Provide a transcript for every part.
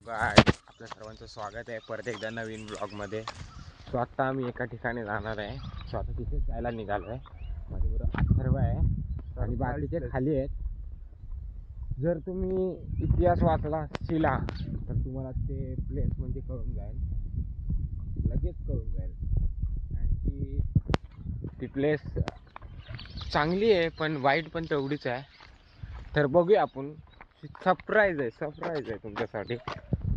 आपल्या सर्वांचं स्वागत आहे परत एकदा नवीन ब्लॉगमध्ये. सो आत्ता आम्ही एका ठिकाणी जाणार आहे. सो आता तिथेच जायला निघालो आहे. माझ्याबरोबर अथर्व आहे आणि बाकीचे खाली आहेत. जर तुम्ही इतिहास वाचला असशीला तर तुम्हाला ते प्लेस म्हणजे कळून जाईल, लगेच कळून जाईल. आणि ती प्लेस चांगली आहे पण वाईट पण तेवढीच आहे. तर बघूया आपण. सरप्राईज आहे तुमच्यासाठी.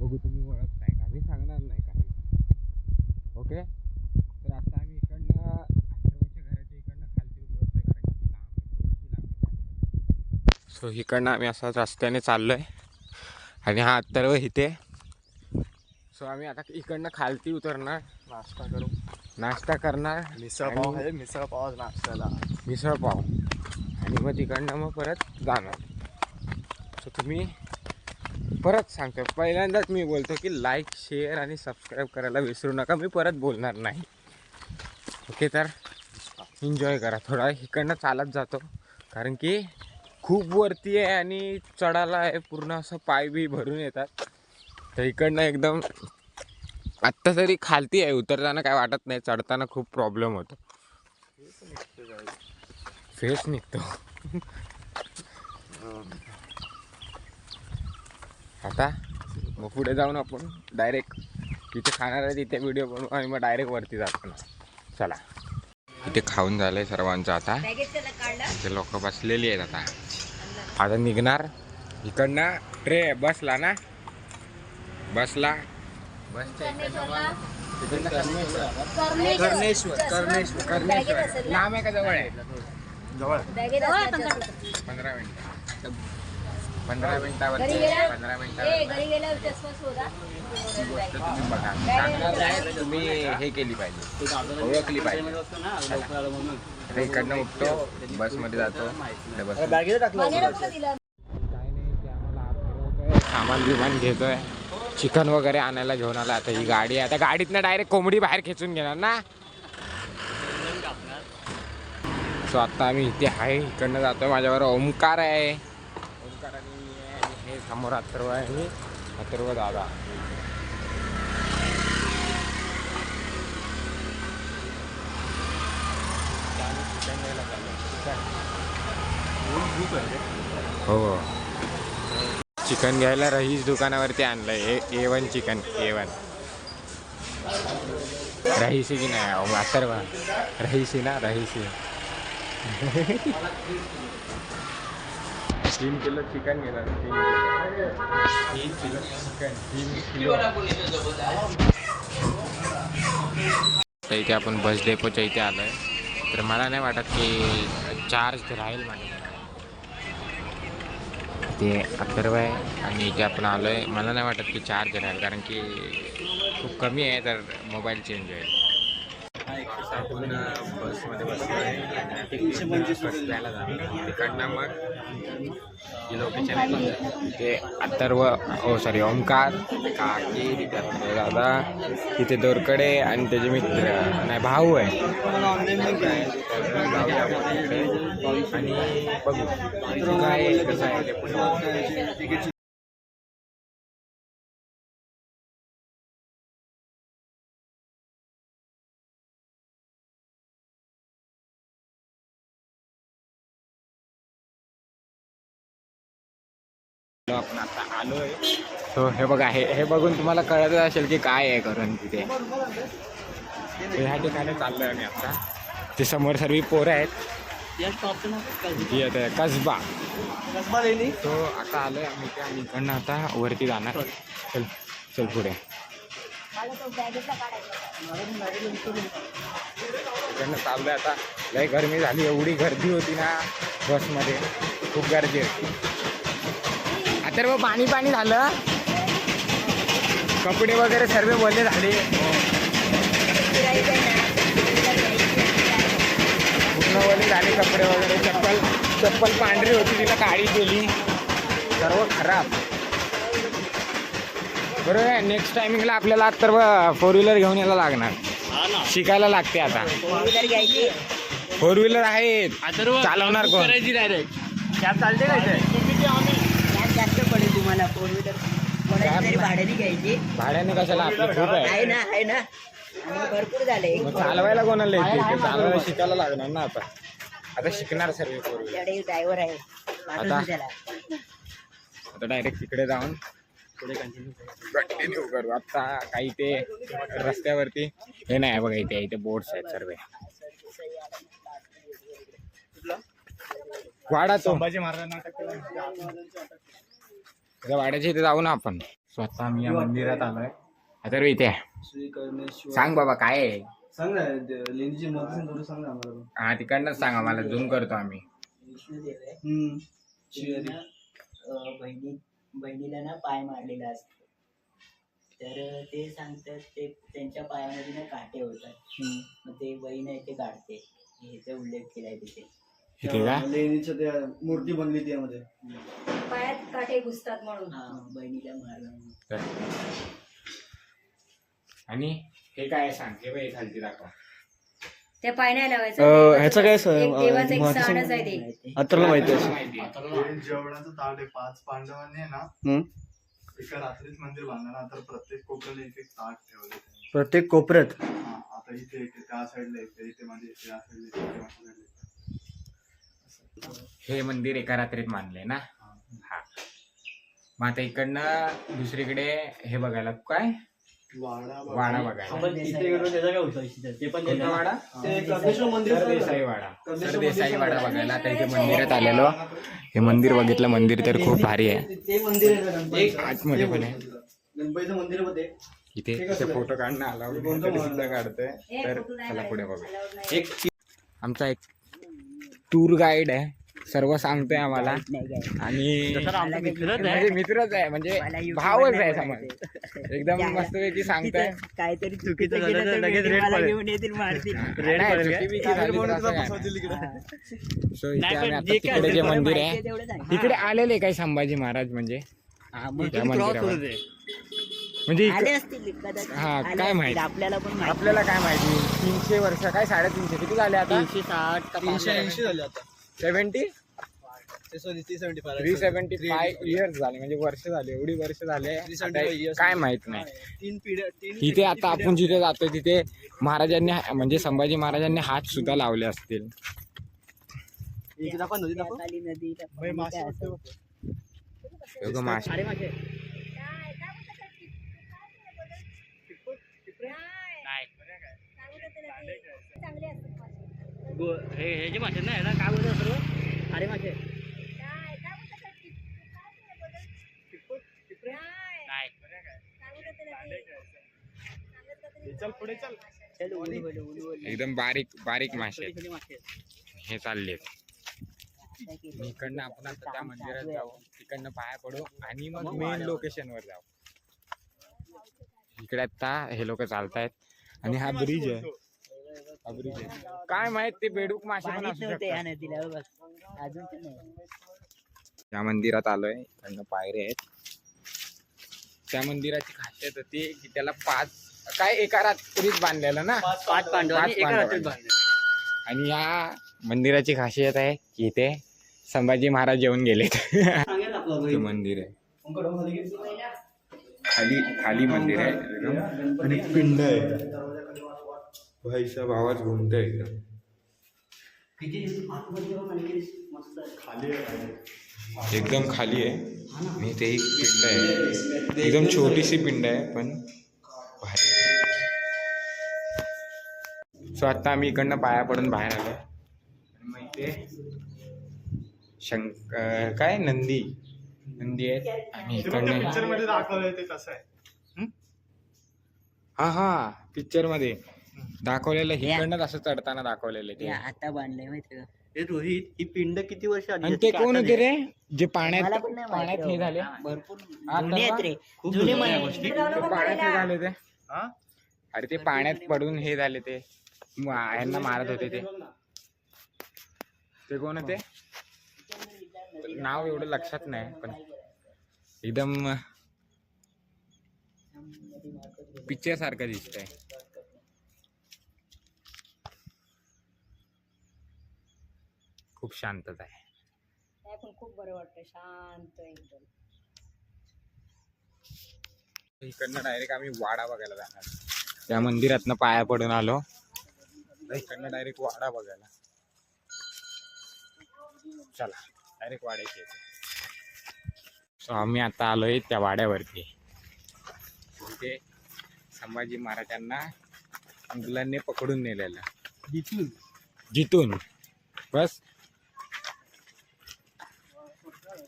बघू तुम्ही ओळखताय का, मी सांगणार नाही काही. ओके, तर आता आम्ही इकडनं अथर्वच्या घराच्या इकडनं खालती उतरतोय कारण की लांब आहे, थोडीशी लांब आहे. सो इकडनं आम्ही असाच रस्त्याने चाललोय आणि हा अथर्व इथे. सो आम्ही आता इकडनं खालती उतरणार, नाश्ता करणार. मिसळ पाव आहे, मिसळ पाव नाश्त्याला. मिसळ पाव आणि मग तिकडनं मग परत जाणार. सो तुम्ही परत सांगतो, पहिल्यांदाच मी बोलतो की लाईक, शेअर आणि सबस्क्राईब करायला विसरू नका. मी परत बोलणार नाही. ओके, तर एन्जॉय करा. थोडा इकडनं चालत जातो कारण की खूप वरती आहे आणि चढायला आहे, पूर्ण असं पाय बी भरून येतात. तर इकडनं एकदम आत्ता तरी खालती आहे, उतरताना काय वाटत नाही, चढताना खूप प्रॉब्लेम होतो. फेस निघतो. आता मग पुढे जाऊन आपण डायरेक्ट तिथे खाणार आहे, तिथे व्हिडिओ बनवू आणि मग डायरेक्ट वरती जातो. चला, इथे खाऊन झालंय सर्वांचं. आता ते लोक बसलेली आहेत. आता निघणार इकडनं. ट्रे बसला ना, बसला बसच्या कर्णेश्वर लांब आहे का जवळ आहे? जवळ 15 मिनिटावरती 15 मिनिटावर तुम्ही हे केली पाहिजे, ओळखली पाहिजे. इकडनं उठतो, बसमध्ये जातो. सामान बिमान घेतोय, चिकन वगैरे आणायला घेऊन आला. आता ही गाडी आहे, आता गाडीतनं डायरेक्ट कोंबडी बाहेर खेचून घेणार ना. सो आता आम्ही इथे आहे, इकडनं जातोय. माझ्याबरोबर ओमकार आहे, ओमकार आणि हे समोर अथर्व आहे आणि अथर्व दादा. हो, चिकन घ्यायला रहीस दुकानावरती आणलंय. A1 chicken, A1. रहीसी की नाही अथर्व? रहीसी ना, रहीसी. 3 किलो चिकन घेतात. 3 किलो चिकन, 3 किलो. तर इथे आपण बस डेपोच्या इथे आलो आहे. तर मला नाही वाटत की चार्ज राहील माझ्या. ते अथर्व आहे आणि इथे आपण आलो आहे. मला नाही वाटत की चार्ज राहील कारण की खूप कमी आहे, तर मोबाईल चेंज होईल. आपण बसमध्ये बसलो आहे, बसल्याला जाणार. तिकडनं मग ही लोकेशन आहे. ते अथर्व, सॉरी ओमकार काकी, तिथे अथर्व दादा, तिथे दोरकडे आणि त्याचे मित्र नाही भाऊ आहे. आणि बघू काय कसं आहे ते पुढे. आपण आता आलोय. सो हे बघा, हे बघून तुम्हाला कळत असेल की काय आहे करून तिथे. ह्या ठिकाणी चाललोय आम्ही आता. ते समोर सर्व पोरं आहेत. कसबा. तो आता आलोय आम्ही ते. आम्ही इकडनं आता वरती जाणार. चल चल पुढे. इकडनं चाललोय आता. लय गरमी झाली, एवढी गर्दी होती ना बसमध्ये, खूप गर्दी होती. तर मग पाणी झालं, कपडे वगैरे सर्व ओले झाले, पूर्ण ओले झाले कपडे वगैरे. चप्पल पांढरी होती, तिला काळी केली, सर्व खराब. बरोबर आहे. नेक्स्ट टायमिंगला आपल्याला तर 4 व्हीलर घेऊन यायला लागणार, शिकायला लागते आता. 4 व्हीलर आहेत, चालवणार कोण? चालते काय जास्त पडेल तुम्हाला 4 व्हीलर. कोणाची तरी भाड्याने घ्यायची. भाड्याने कशाला आपली खूप आहे. आहे ना आणि भरपूर झाले. मग चालवायला कोणाला येते ते चालवायला शिकायला लागणार ना आता शिकणार सर्व फोर व्हीलर. त्याकडे ड्रायव्हर आहे, पाठवतो आता- त्याला. आता डायरेक्ट तिकडे जाऊन पुढे कंटिन्यू करू. आता काही ते रस्त्यावरती हे नाही बघा, इथे बोर्ड्स आहेत सर्व. वाडा तो संभाजी महाराजांना अटक केलं. त्या वाड्याच्या इथे जाऊ ना आपण. स्वतः मी या मंदिरात आलोय. आता रे इथे श्री कर्णेश्वर सांग बाबा काय आहे. सांग ना लेणीची महत्व थोडं सांग ना आम्हाला. हा तिकडनंच सांगा, मला झूम करतो आम्ही. विष्णुदेव आहे. श्री बहिणीला ना पाय मारलेला असतो, तर ते सांगतात ते त्यांच्या पायामध्ये ना काटे होतात. मग ते बहीण आहे ते काढते, ह्याचा उल्लेख केलाय तिथे. इथे का लेणीच्या त्या मूर्ती बनली त्यामध्ये. पायात काटे घुसतात म्हणून. हा, बहिणीला मारलं. तर. आणि हे काय सांग, हे बाई खालती दाखव. ते पाय नाही लावायचं. ह्याचं काय एक देवाचं एक महत्त्व सणच आहे ते. अत्तरला माहिती तुला आहे. माहिती आहे. जेवणाचं ताट आहे. 5 पांडवांनी आहे ना हम्म. एका रात्रीत मंदिर बांधलं, तर प्रत्येक कोपऱ्याला एक एक ताट ठेवले त्यांनी. प्रत्येक कोपऱ्यात हा, आता इथे एक आहे, त्या साईडला एक आहे, इथे म्हणजे त्या साईडला एक आहे, त्या साईडला एक आहे. हे मंदिर एका रात्रीत मानलंय ना. हा मग आता इकडनं दुसरीकडे हे बघायला काय वाडा वाडा बघायला. इथे गेलो त्याचा काय होतं ते पण कोणता वाडा? ते कर्णेश्वर मंदिर सरदेसाई वाडा. सरदेसाई वाडा बघायला आता इथे मंदिरात आलेलो. हे मंदिर बघितलं, मंदिर तर खूप भारी आहे. ते मंदिर आहे ना गणपतीचं. आतमध्ये पण आहे. गणपतीचं मंदिर मध्ये इथे फोटो काढणं आलावड तरी सुद्धा काढतोय. तर चला पुढे बघू. एक आमचा एक टूर गाईड आहे, सर्व सांगतोय आम्हाला. आणि म्हणजे मित्रच आहे, म्हणजे भावच आहे समज. एकदम मस्तपैकी सांगताय. काहीतरी चुकीचं केलं तर लगेच मला घेऊन येतील, मारतील. नाही, चुकीबिकी झाली तर असं काय नाही. So इथे आम्ही आता तिकडे जे मंदिर आहे तेवढं सांग. तिकडे आलेले काही संभाजी महाराज म्हणजे हा, मग त्या तुम्ही cross मंदिरावर. करू दे. म्हणजे आले इकडे- असतील कदाचित. हा, आले काय असतील, माहिती. आपल्याला पण माहिती. आपल्याला काय माहिती. 300 वर्ष काय 350 किती झाले आता? 360 का 380 झाले आता. 70 375 375 इयर्स झाले, म्हणजे वर्ष झाले. एवढी वर्ष झाले 375 आता years काय माहित नाही. तीन पिढ्या तिथे आता आपण जिथे जातो तिथे महाराजांनी म्हणजे संभाजी महाराजांनी हात सुद्धा लावले असतील. खाली नदी काय असं. बघ मासे. अरे माझे हे जे मासे नाही ना, काय बोलतो सर्व अरे मासे चल पुढे चल. चल उलू बोलू, उलू बोलू. एकदम बारीक बारीक मासे आहेत. छोटे मासे. हे चालले. काय केलं? इकडनं आपण आता त्या मंदिरात जाऊ, तिकडनं पाया पडू आणि मग मेन लोकेशन वर जाऊ. इकडे आता हे लोक चालतायत आणि हा ब्रिज आहे. हा ब्रिज आहे. काय माहित ते बेडूक मासे पण पाणीच असू नव्हते या शकतात. नदीला, हो बघ अजून तर नाही. त्या मंदिरात आलोय, इकडनं पायऱ्या आहेत. त्या मंदिराची खासियत होती की त्याला 5 काय एका रात्रीत बांधलेलं ना. 5 पांडवांनी पाच एका पांडवांनी. रात्रीत बांधलं. आणि या मंदिराची खासियत आहे की इथे संभाजी महाराज जेवून गेलेत. ते मंदिर आहे. खाली खाली मंदिर आहे एकदम. आणि पिंड आहे. भाईचा आवाज घुमतोय एकदम. किती आतमध्ये बघ आणखी मस्त आहे. खाली आहे. एकदम खाली आहे आणि ते एक पिंड आहे. एकदम छोटीशी पिंड आहे पण भारी आहे. सो आता आम्ही इकडनं पाया पडून बाहेर आलोय. आणि मग इथे काय नंदी आहेत आणि इकडनं पिक्चर मध्ये दाखवलंय ते कसं आहे. हा पिक्चर मध्ये दाखवलेलं इकडनं असं चढताना दाखवलेलं हे ते. आता बांधलंय माहिती का? हे रोहित ही पिंड किती वर्ष आधी आणि ते कोण होते रे जे मला पाण्यात पण नाही पाण्यात माहिती हे झाले? हो. भरपूर हा, जुने आहेत रे. खूप जुने जुन्या म्हणे. गोष्टी. ते पाण्यात हे झाले ते. हा? अरे ते पाण्यात पडून हे झाले ते. यांना मारत होते ते कोण होते? नाव एवढं लक्षात नाही पण एकदम पिक्चर सारखं दिसतंय. खूप शांतता आहे. नाही पण खूप बरं वाटतं, शांत एकदम. इकडनं डायरेक्ट आम्ही वाडा बघायला जाणार. त्या मंदिरातनं पाया पडून आलो, इकडनं डायरेक्ट वाडा बघायला. चला डायरेक्ट वाड्याची येते. सो आम्ही आता आलोय त्या वाड्यावरती. तिथे संभाजी महाराजांना मुघलांनी पकडून नेलेलं जिथून बस.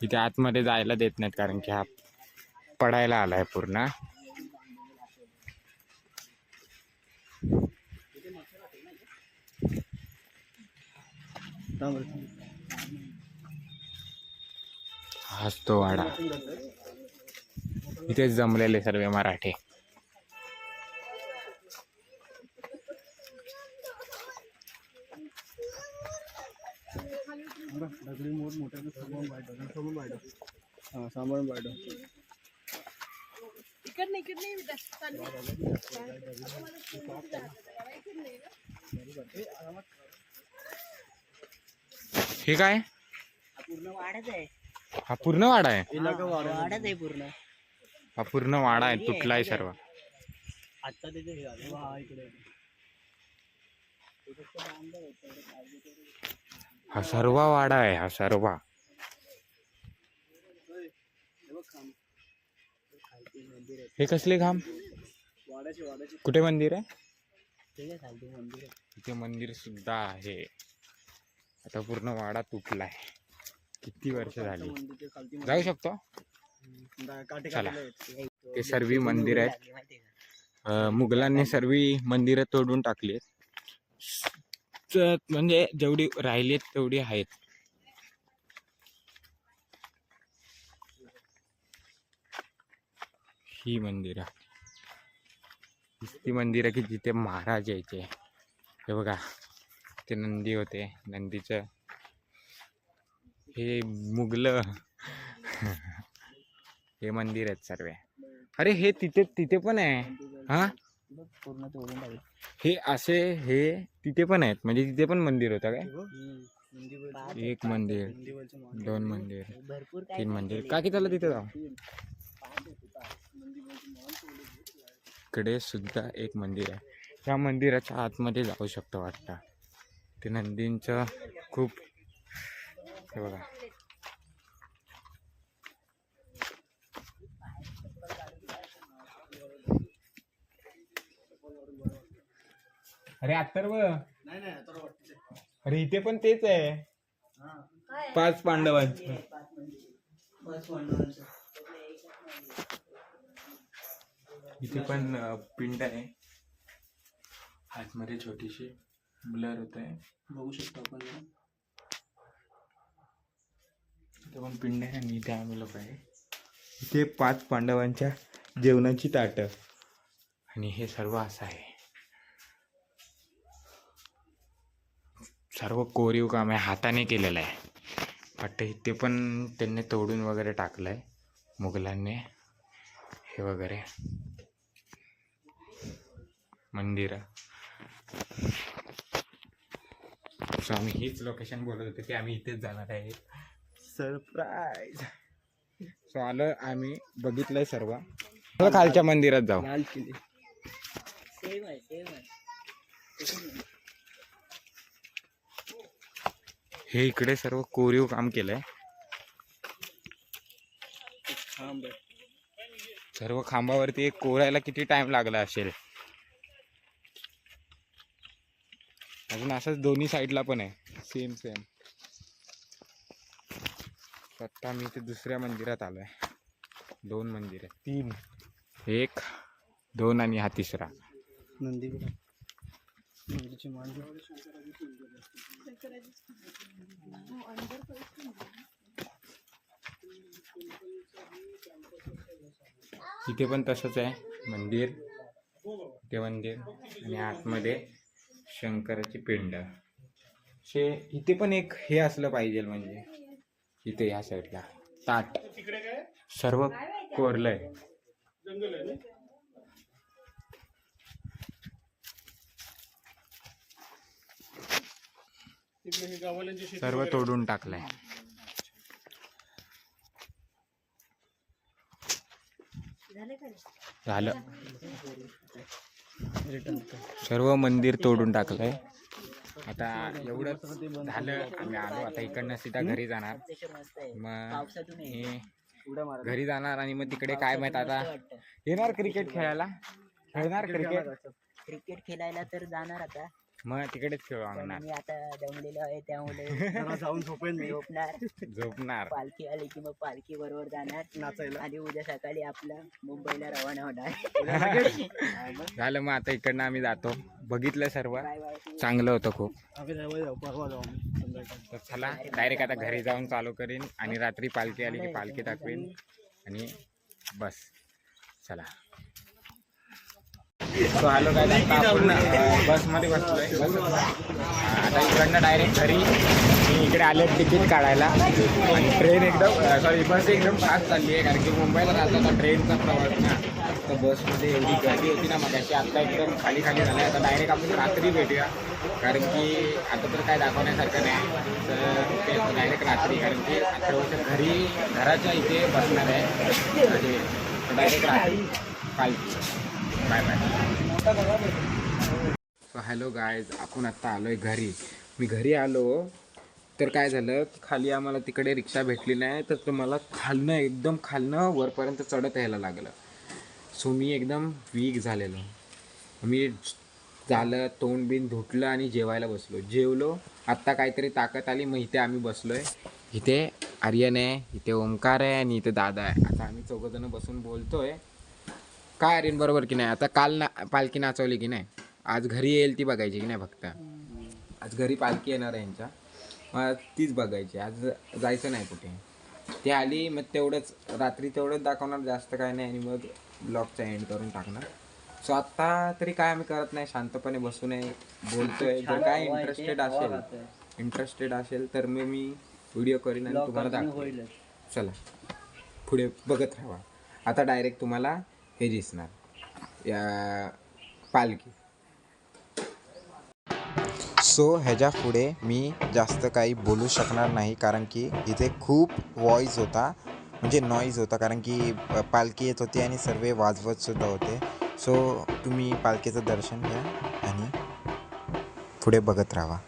तिथे आतमध्ये जायला देत नाहीत कारण की हा पडायला आलाय पूर्ण. हाच तो वाडा. इथेच जमलेले सर्व मराठे. सांभाळून पाठव. हे काय? पूर्ण वाढत आहे. हा पूर्ण वाडा आहे. वाढत आहे पूर्ण. हा पूर्ण वाडा आहे, तुटलाय सर्व. आता तिथे हे आलं. हा इकडे. हा सर्व वाडा आहे, हा सर्व. हे कसले खांब? वाड्याचे कुठे मंदिर आहे? खालती मंदिर आहे. तिथे मंदिर सुद्धा आहे. आता पूर्ण वाडा तुटलाय. किती वर्ष झाली. मंदिरच्या खालती जाऊ शकतो. काटे चला. काढलेले आहेत. ते सर्व मंदिर आहेत. मुघलांनी सर्व मंदिरं तोडून टाकली. म्हणजे जेवढी राहिलीत तेवढी आहेत. ही मंदिरं, ती मंदिरं की जिथे महाराज यायचे. हे बघा, ते नंदी होते. नंदीचं हे मुघल हे मंदिर आहेत सर्व. अरे हे तिथे पण आहे. हा पूर्ण तोडून टाकलं. हे असे हे तिथे पण आहेत. म्हणजे तिथे पण मंदिर होतं काय? एक मंदिर, दोन मंदिर, भरपूर काय 3 मंदिर. का की त्याला तिथे जाऊ. इकडे सुद्धा एक मंदिर आहे. त्या मंदिराच्या आतमध्ये जाऊ शकतो वाटतं. ते नंदींचं खूप हे बघा. अरे अथर्व, नाही तर वाटते. अरे इथे पण तेच आहे. 5 पांडवांचं. इथे पण पिंड आहे. आतमध्ये छोटीशी ब्लर होत आहे, बघू शकतो आपण. इथे पण पिंड आहे आणि इथे आम्ही लोक आहे. इथे 5 पांडवांच्या जेवणाची ताटं आणि हे सर्व असं आहे. सर्व कोरीव काम आहे, हाताने केलेलं आहे वाटतं. इथे पण त्यांनी तोडून वगैरे टाकलंय मुघलांनी. हे वगैरे मंदिर. सो आम्ही हीच लोकेशन बोलत होतो की आम्ही इथेच जाणार आहे. सरप्राईज. सो आलं, आम्ही बघितलंय सर्व. खालच्या मंदिरात जाऊ. लाल किल्ले. सेम आहे, सेम आहे. हे इकडे सर्व कोरीव काम केलंय. खांब. सर्व खांबावरती एक कोरायला किती टाइम लागला असेल. अजून असंच दोन्ही साईडला पण आहे, सेम. आता मी ते दुसऱ्या मंदिरात आलोय. 2 मंदिर आहे, 3, 1, 2 आणि हा तिसरा. नंदी नंदीची मान. इथे पण तसंच आहे मंदिर. ते मंदिर आणि आतमध्ये शंकराची पिंड. इथे पण एक हे असलं पाहिजे, म्हणजे इथे या साईडला ताट सर्व कोरलंय. सर्व तोडून टाकलंय. झाले झालं. सर्व मंदिर तोडून टाकलंय. आता एवढंच झालं. आम्ही आलो आता इकडनं सीधा घरी जाणार. मस्त आहे. मग पावसातून हे घरी जाणार आणि मग तिकडे काय माहित आता येणार क्रिकेट खेळायला. खेळणार क्रिकेट खेळायला तर जाणार आता. मग तिकडेच खेळू पण आणणार. मी आता दमलेलो आहे त्यामुळे जाऊन झोपेन मी झोपणार. पालखी आली की मग पालखी बरोबर जाणार नाचायला. आणि उद्या सकाळी आपला मुंबईला रवाना होणार. झालं मग आता इकडनं आम्ही जातो. बघितलं सर्व बाय बाय. चांगलं होतं खूप. परवा जाऊ आम्ही संध्याकाळी. तर चला डायरेक्ट आता घरी जाऊन चालू करीन आणि रात्री पालखी आली की पालखी दाखवीन आणि बस. चला. सो हॅलो काय आपण बसमध्ये बसलोय. आता इकडनं डायरेक्ट घरी. मी इकडे आले तिकीट काढायला आणि ट्रेन एकदम बस एकदम फास्ट चालली आहे कारण की मुंबईला जातो आता ट्रेनचा प्रवास ना. तर बसमध्ये एवढी गर्दी होती ना मगाशी. आता एकदम खाली खाली झालं आहे. आता डायरेक्ट आपण रात्री भेटूया कारण की आता तर काय दाखवण्यासारखं नाही. तर ते डायरेक्ट रात्री कारण की आता घरी घराच्या इथे बसणार आहे आणि डायरेक्ट रात्री पालखी. Bye bye. So hello guys आपण आत्ता आलो आहे घरी. मी घरी आलो तर काय झालं खाली आम्हाला तिकडे रिक्षा भेटली नाही तर तुम्हाला खालनं एकदम खालनं वरपर्यंत चढत यायला लागलं. सो मी एकदम वीक झालेलो. मी झालं तोंड बिन धुतलं आणि जेवायला बसलो. जेवलो आत्ता काहीतरी ताकद आली. मग इथे आम्ही बसलो आहे. इथे आर्यन आहे, इथे ओमकार आहे आणि इथे दादा आहे. आता आम्ही चौघंजणं बसून बोलतो आहे. काय आर्यन बरोबर की नाही. आता काल पालखी नाचवली की नाही. आज घरी येईल ती बघायची की नाही. फक्त आज घरी पालखी येणार आहे यांच्या. मग तीच बघायची. आज जायचं नाही कुठे. ती आली मग तेवढंच रात्री तेवढंच दाखवणार. जास्त काय नाही आणि मग ब्लॉगचा एंड करून टाकणार. सो आत्ता तरी काय आम्ही करत नाही. शांतपणे बसून आहे बोलतोय. जर काय इंटरेस्टेड असेल तर मग मी व्हिडिओ करीन आणि तुम्हाला दाखवेन. चला पुढे बघत राहा. आता डायरेक्ट तुम्हाला हे दिसणार या पालखी. सो ह्याच्या पुढे मी जास्त काही बोलू शकणार नाही कारण की इथे खूप व्हॉइस होता म्हणजे नॉईज होता कारण की पालखी येत होती आणि सर्व वाजवतसुद्धा होते. सो तुम्ही पालखीचं दर्शन घ्या आणि पुढे बघत राहा.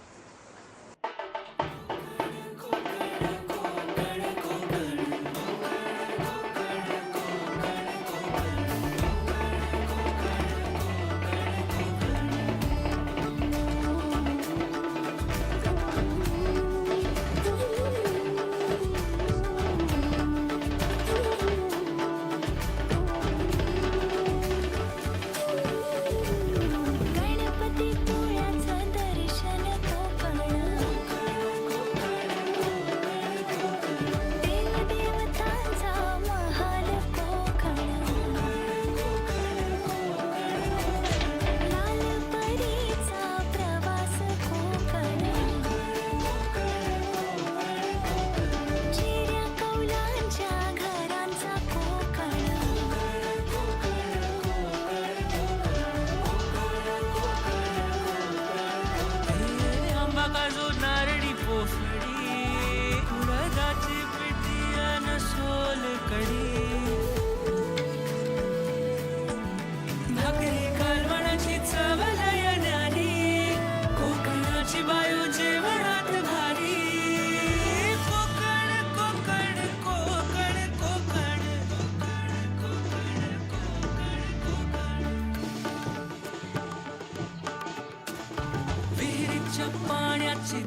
पाण्याची